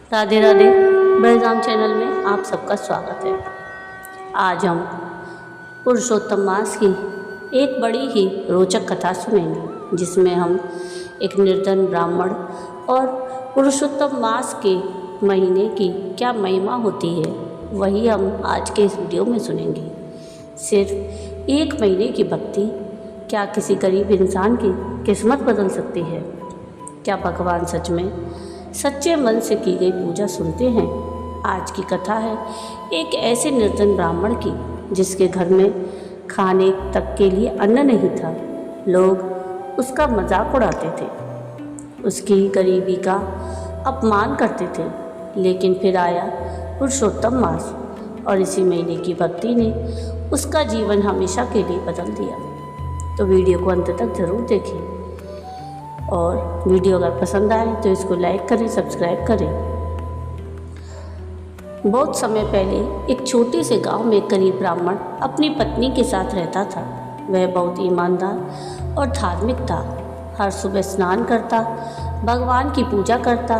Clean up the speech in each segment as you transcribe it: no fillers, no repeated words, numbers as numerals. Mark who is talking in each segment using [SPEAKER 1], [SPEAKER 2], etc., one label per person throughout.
[SPEAKER 1] Radhe Radhe. Balram channel में आप सबका स्वागत है। आज हम पुरुषोत्तम मास की एक बड़ी ही रोचक कथा सुनेंगे, जिसमें हम एक निर्धन ब्राह्मण और पुरुषोत्तम मास के महीने की क्या महिमा होती है, वही हम आज के इस वीडियो में सुनेंगे। सिर्फ एक महीने की भक्ति क्या किसी गरीब इंसान की किस्मत बदल सकती है? क्या भगवान सच में सच्चे मन से की गई पूजा सुनते हैं? आज की कथा है एक ऐसे निर्धन ब्राह्मण की, जिसके घर में खाने तक के लिए अन्न नहीं था। लोग उसका मजाक उड़ाते थे, उसकी गरीबी का अपमान करते थे। लेकिन फिर आया पुरुषोत्तम मास और इसी महीने की भक्ति ने उसका जीवन हमेशा के लिए बदल दिया। तो वीडियो को अंत तक ज़रूर देखें, और वीडियो अगर पसंद आए तो इसको लाइक करें, सब्सक्राइब करें। बहुत समय पहले एक छोटे से गांव में एक गरीब ब्राह्मण अपनी पत्नी के साथ रहता था। वह बहुत ईमानदार और धार्मिक था। हर सुबह स्नान करता, भगवान की पूजा करता,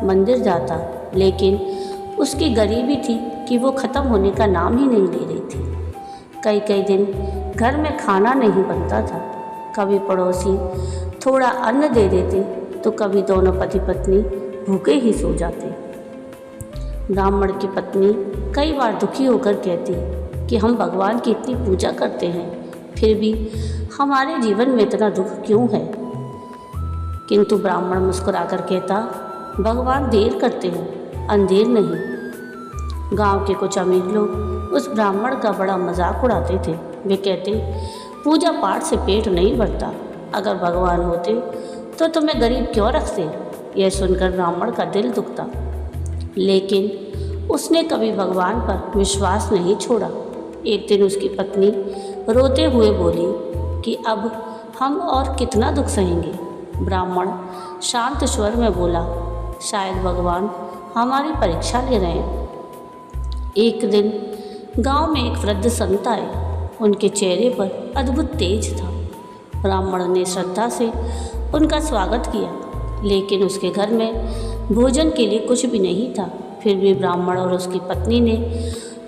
[SPEAKER 1] मंदिर जाता। लेकिन उसकी गरीबी थी कि वो ख़त्म होने का नाम ही नहीं ले रही थी। कई कई दिन घर में खाना नहीं बनता था। कभी पड़ोसी थोड़ा अन्न दे देते तो कभी दोनों पति पत्नी भूखे ही सो जाते। ब्राह्मण की पत्नी कई बार दुखी होकर कहती कि हम भगवान की इतनी पूजा करते हैं, फिर भी हमारे जीवन में इतना दुख क्यों है? किंतु ब्राह्मण मुस्कुराकर कहता, भगवान देर करते हैं, अंधेर नहीं। गांव के कुछ अमीर लोग उस ब्राह्मण का बड़ा मजाक उड़ाते थे। वे कहते, पूजा पाठ से पेट नहीं भरता, अगर भगवान होते तो तुम्हें गरीब क्यों रखते? यह सुनकर ब्राह्मण का दिल दुखता, लेकिन उसने कभी भगवान पर विश्वास नहीं छोड़ा। एक दिन उसकी पत्नी रोते हुए बोली कि अब हम और कितना दुख सहेंगे? ब्राह्मण शांत स्वर में बोला, शायद भगवान हमारी परीक्षा ले रहे हैं। एक दिन गांव में एक वृद्ध संत आए। उनके चेहरे पर अद्भुत तेज था। ब्राह्मण ने श्रद्धा से उनका स्वागत किया, लेकिन उसके घर में भोजन के लिए कुछ भी नहीं था। फिर भी ब्राह्मण और उसकी पत्नी ने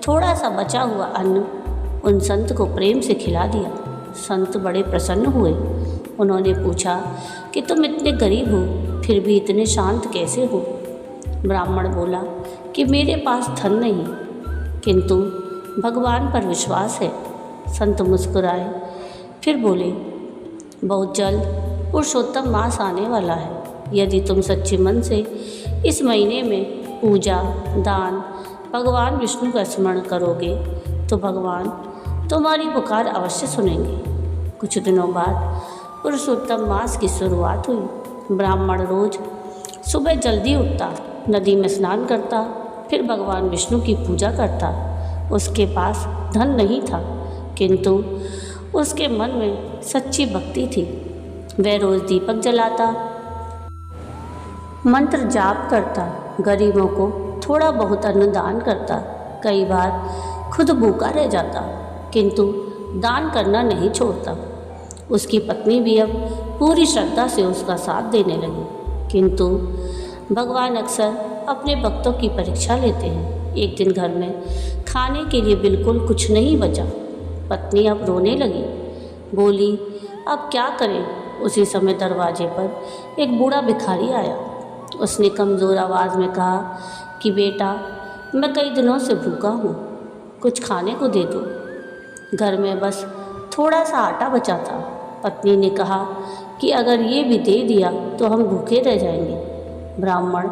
[SPEAKER 1] थोड़ा सा बचा हुआ अन्न उन संत को प्रेम से खिला दिया। संत बड़े प्रसन्न हुए। उन्होंने पूछा कि तुम इतने गरीब हो, फिर भी इतने शांत कैसे हो? ब्राह्मण बोला कि मेरे पास धन नहीं, किंतु भगवान पर विश्वास है। संत मुस्कुराए, फिर बोले, बहुत जल्द पुरुषोत्तम मास आने वाला है। यदि तुम सच्चे मन से इस महीने में पूजा, दान, भगवान विष्णु का स्मरण करोगे तो भगवान तुम्हारी पुकार अवश्य सुनेंगे। कुछ दिनों बाद पुरुषोत्तम मास की शुरुआत हुई। ब्राह्मण रोज सुबह जल्दी उठता, नदी में स्नान करता, फिर भगवान विष्णु की पूजा करता। उसके पास धन नहीं था, किंतु उसके मन में सच्ची भक्ति थी। वह रोज दीपक जलाता, मंत्र जाप करता, गरीबों को थोड़ा बहुत अन्न दान करता। कई बार खुद भूखा रह जाता, किंतु दान करना नहीं छोड़ता। उसकी पत्नी भी अब पूरी श्रद्धा से उसका साथ देने लगी। किंतु भगवान अक्सर अपने भक्तों की परीक्षा लेते हैं। एक दिन घर में खाने के लिए बिल्कुल कुछ नहीं बचा। पत्नी अब रोने लगी, बोली, अब क्या करें? उसी समय दरवाजे पर एक बूढ़ा भिखारी आया। उसने कमज़ोर आवाज़ में कहा कि बेटा, मैं कई दिनों से भूखा हूँ, कुछ खाने को दे दो। घर में बस थोड़ा सा आटा बचा था। पत्नी ने कहा कि अगर ये भी दे दिया तो हम भूखे रह जाएंगे। ब्राह्मण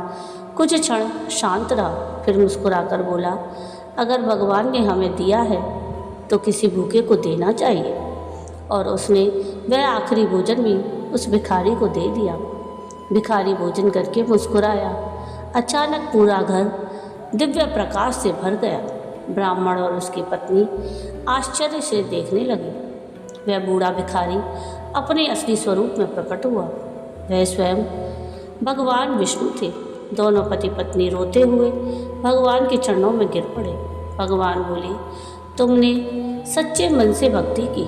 [SPEAKER 1] कुछ क्षण शांत रहा, फिर मुस्कुराकर बोला, अगर भगवान ने हमें दिया है तो किसी भूखे को देना चाहिए। और उसने वह आखिरी भोजन भी उस भिखारी को दे दिया। भिखारी भोजन करके मुस्कुराया। अचानक पूरा घर दिव्य प्रकाश से भर गया। ब्राह्मण और उसकी पत्नी आश्चर्य से देखने लगे। वह बूढ़ा भिखारी अपने असली स्वरूप में प्रकट हुआ। वह स्वयं भगवान विष्णु थे। दोनों पति पत्नी रोते हुए भगवान के चरणों में गिर पड़े। भगवान बोले, तुमने सच्चे मन से भक्ति की,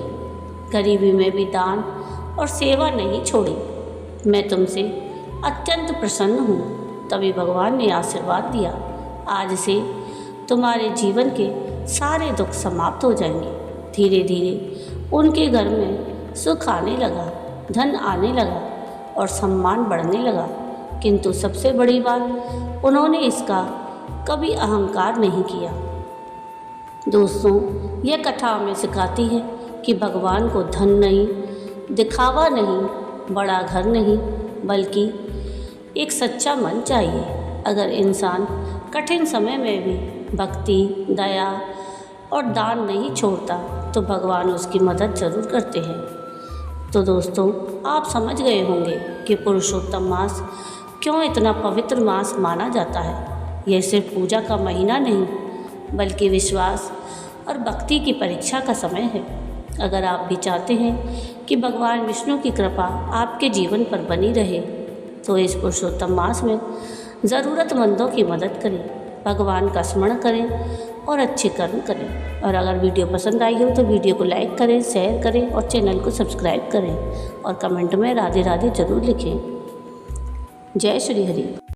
[SPEAKER 1] गरीबी में भी दान और सेवा नहीं छोड़ी। मैं तुमसे अत्यंत प्रसन्न हूँ। तभी भगवान ने आशीर्वाद दिया, आज से तुम्हारे जीवन के सारे दुख समाप्त हो जाएंगे। धीरे धीरे उनके घर में सुख आने लगा, धन आने लगा और सम्मान बढ़ने लगा। किंतु सबसे बड़ी बात, उन्होंने इसका कभी अहंकार नहीं किया। दोस्तों, यह कथा हमें सिखाती है कि भगवान को धन नहीं, दिखावा नहीं, बड़ा घर नहीं, बल्कि एक सच्चा मन चाहिए। अगर इंसान कठिन समय में भी भक्ति, दया और दान नहीं छोड़ता तो भगवान उसकी मदद ज़रूर करते हैं। तो दोस्तों, आप समझ गए होंगे कि पुरुषोत्तम मास क्यों इतना पवित्र मास माना जाता है। यह सिर्फ पूजा का महीना नहीं, बल्कि विश्वास और भक्ति की परीक्षा का समय है। अगर आप भी चाहते हैं कि भगवान विष्णु की कृपा आपके जीवन पर बनी रहे, तो इस पुरुषोत्तम मास में ज़रूरतमंदों की मदद करें, भगवान का स्मरण करें और अच्छे कर्म करें। और अगर वीडियो पसंद आई हो तो वीडियो को लाइक करें, शेयर करें और चैनल को सब्सक्राइब करें और कमेंट में राधे राधे ज़रूर लिखें। जय श्री हरि।